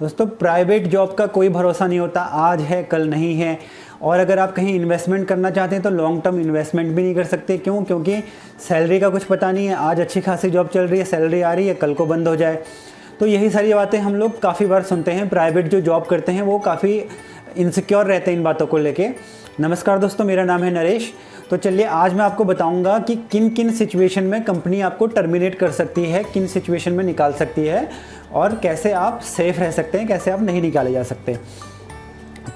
दोस्तों private job का कोई भरोसा नहीं होता, आज है कल नहीं है। और अगर आप कहीं इन्वेस्टमेंट करना चाहते हैं तो लॉन्ग टर्म इन्वेस्टमेंट भी नहीं कर सकते। क्यों? क्योंकि सैलरी का कुछ पता नहीं है, आज अच्छी खासी जॉब चल रही है, सैलरी आ रही है, कल को बंद हो जाए। तो यही सारी बातें हम लोग काफ़ी बार सुनते हैं। प्राइवेट जो जॉब करते हैं वो काफ़ी इनसिक्योर रहते हैं इन बातों को लेके। नमस्कार दोस्तों, मेरा नाम है नरेश। तो चलिए आज मैं आपको बताऊंगा कि किन किन सिचुएशन में कंपनी आपको टर्मिनेट कर सकती है, किन सिचुएशन में निकाल सकती है और कैसे आप सेफ रह सकते हैं, कैसे आप नहीं निकाले जा सकते।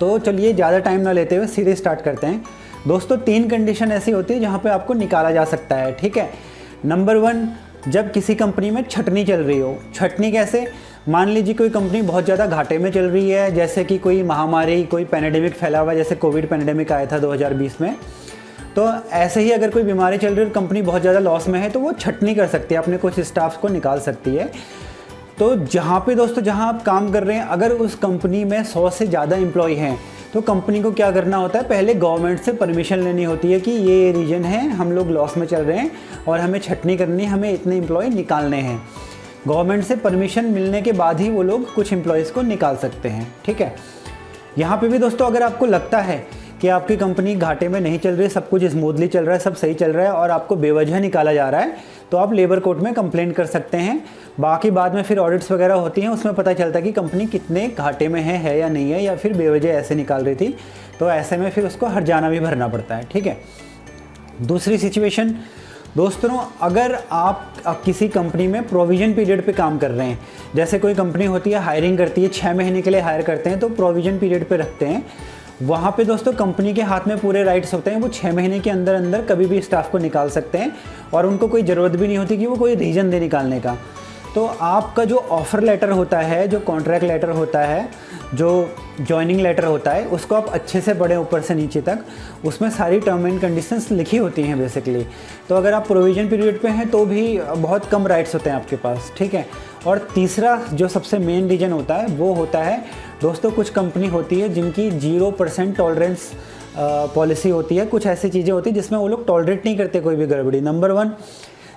तो चलिए ज़्यादा टाइम ना लेते हुए सीधे स्टार्ट करते हैं। दोस्तों 3 कंडीशन ऐसी होती है जहाँ पे आपको निकाला जा सकता है, ठीक है। नंबर 1, जब किसी कंपनी में छटनी चल रही हो। छटनी कैसे? मान लीजिए कोई कंपनी बहुत ज़्यादा घाटे में चल रही है, जैसे कि कोई महामारी, कोई पैंडेमिक फैला हुआ है, जैसे कोविड पैंडेमिक आया था 2020 में। तो ऐसे ही अगर कोई बीमारी चल रही है और कंपनी बहुत ज़्यादा लॉस में है तो वो छटनी कर सकती है, अपने कुछ स्टाफ्स को निकाल सकती है। तो जहाँ पे दोस्तों जहाँ आप काम कर रहे हैं, अगर उस कंपनी में 100 से ज़्यादा एम्प्लॉय हैं तो कंपनी को क्या करना होता है, पहले गवर्नमेंट से परमिशन लेनी होती है कि ये रीजन है, हम लोग लॉस में चल रहे हैं और हमें छटनी करनी है, हमें इतने एम्प्लॉय निकालने हैं। गवर्नमेंट से परमिशन मिलने के बाद ही वो लोग कुछ एम्प्लॉयज़ को निकाल सकते हैं, ठीक है। यहाँ पे भी दोस्तों अगर आपको लगता है कि आपकी कंपनी घाटे में नहीं चल रही, सब कुछ स्मूथली चल रहा है, सब सही चल रहा है और आपको बेवजह निकाला जा रहा है, तो आप लेबर कोर्ट में कंप्लेंट कर सकते हैं। बाकी बाद में फिर ऑडिट्स वगैरह होती हैं, उसमें पता चलता है कि कंपनी कितने घाटे में है या नहीं है, या फिर बेवजह ऐसे निकाल रही थी, तो ऐसे में फिर उसको हर्जाना भी भरना पड़ता है, ठीक है। दूसरी सिचुएशन दोस्तों, अगर आप किसी कंपनी में प्रोविज़न पीरियड पे काम कर रहे हैं, जैसे कोई कंपनी होती है हायरिंग करती है, 6 महीने के लिए हायर करते हैं तो प्रोविज़न पीरियड पे रखते हैं। वहाँ पे दोस्तों कंपनी के हाथ में पूरे राइट्स होते हैं, वो 6 महीने के अंदर अंदर कभी भी स्टाफ को निकाल सकते हैं और उनको कोई ज़रूरत भी नहीं होती कि वो कोई रीज़न दे निकालने का। तो आपका जो ऑफ़र लेटर होता है, जो कॉन्ट्रैक्ट लेटर होता है, जो जॉइनिंग लेटर होता है, उसको आप अच्छे से पढ़ें ऊपर से नीचे तक। उसमें सारी टर्म एंड कंडीशंस लिखी होती हैं बेसिकली। तो अगर आप प्रोविज़न पीरियड पे हैं तो भी बहुत कम राइट्स होते हैं आपके पास, ठीक है। और तीसरा जो सबसे मेन रीज़न होता है वो होता है दोस्तों, कुछ कंपनी होती है जिनकी 0% टॉलरेंस पॉलिसी होती है। कुछ ऐसी चीज़ें होती हैं जिसमें वो लोग टॉलरेट नहीं करते कोई भी गड़बड़ी। नंबर 1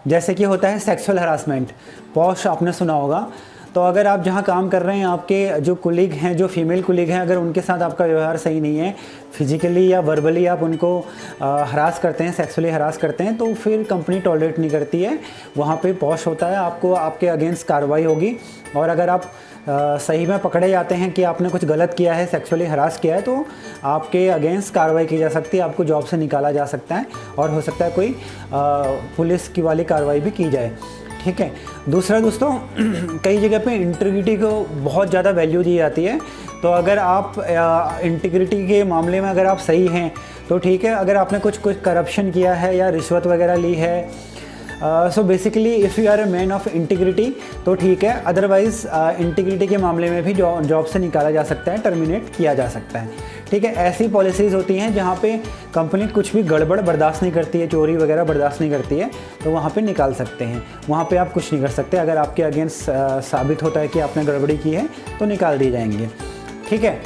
जैसे कि होता है सेक्सुअल हरासमेंट, पॉश आपने सुना होगा। तो अगर आप जहाँ काम कर रहे हैं, आपके जो कुलीग हैं, जो फीमेल कुलीग हैं, अगर उनके साथ आपका व्यवहार सही नहीं है, फिजिकली या वर्बली आप उनको हरास करते हैं, सेक्सुअली हरास करते हैं, तो फिर कंपनी टॉलरेट नहीं करती है। वहाँ पे पॉश होता है, आपको आपके अगेंस्ट कार्रवाई होगी। और अगर आप सही में पकड़े जाते हैं कि आपने कुछ गलत किया है, सेक्सुअली हरास किया है, तो आपके अगेंस्ट कार्रवाई की जा सकती है, आपको जॉब से निकाला जा सकता है और हो सकता है कोई पुलिस की वाली कार्रवाई भी की जाए, ठीक है। दूसरा दोस्तों, कई जगह पे इंटीग्रिटी को बहुत ज़्यादा वैल्यू दी जाती है। तो अगर आप इंटीग्रिटी के मामले में अगर आप सही हैं तो ठीक है। अगर आपने कुछ करप्शन किया है या रिश्वत वगैरह ली है, so basically if you are a man of integrity तो ठीक है। अदरवाइज़ इंटीग्रिटी के मामले में भी जॉब से निकाला जा सकता है, टर्मिनेट किया जा सकता है, ठीक है। ऐसी पॉलिसीज़ होती हैं जहाँ पे कंपनी कुछ भी गड़बड़ बर्दाश्त नहीं करती है, चोरी वगैरह बर्दाश्त नहीं करती है, तो वहाँ पे निकाल सकते हैं। वहाँ पे आप कुछ नहीं कर सकते। अगर आपके अगेंस्ट साबित होता है कि आपने गड़बड़ी की है तो निकाल दिए जाएंगे, ठीक है।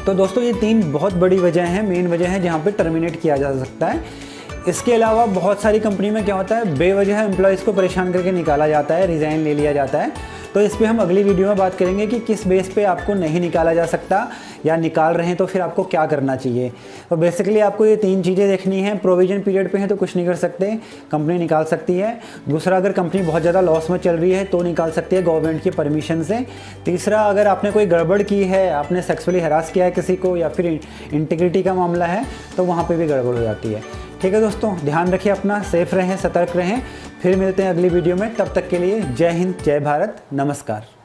तो दोस्तों ये 3 बहुत बड़ी वजह हैं, मेन वजह है जहाँ पे टर्मिनेट किया जा सकता है। इसके अलावा बहुत सारी कंपनी में क्या होता है, बेवजह एम्प्लॉयज़ को परेशान करके निकाला जाता है, रिज़ाइन ले लिया जाता है। तो इस पे हम अगली वीडियो में बात करेंगे कि किस बेस पे आपको नहीं निकाला जा सकता, या निकाल रहे हैं तो फिर आपको क्या करना चाहिए। तो बेसिकली आपको ये 3 चीज़ें देखनी हैं। प्रोविज़न पीरियड पे है तो कुछ नहीं कर सकते, कंपनी निकाल सकती है। दूसरा, अगर कंपनी बहुत ज़्यादा लॉस में चल रही है तो निकाल सकती है गवर्नमेंट की परमिशन से। तीसरा, अगर आपने कोई गड़बड़ की है, आपने सेक्सुअली हरास किया है किसी को, या फिर इंटीग्रिटी का मामला है, तो वहाँ पर भी गड़बड़ हो जाती है, ठीक है। दोस्तों ध्यान रखिए अपना, सेफ रहें, सतर्क रहें। फिर मिलते हैं अगली वीडियो में, तब तक के लिए जय हिंद, जय भारत, नमस्कार।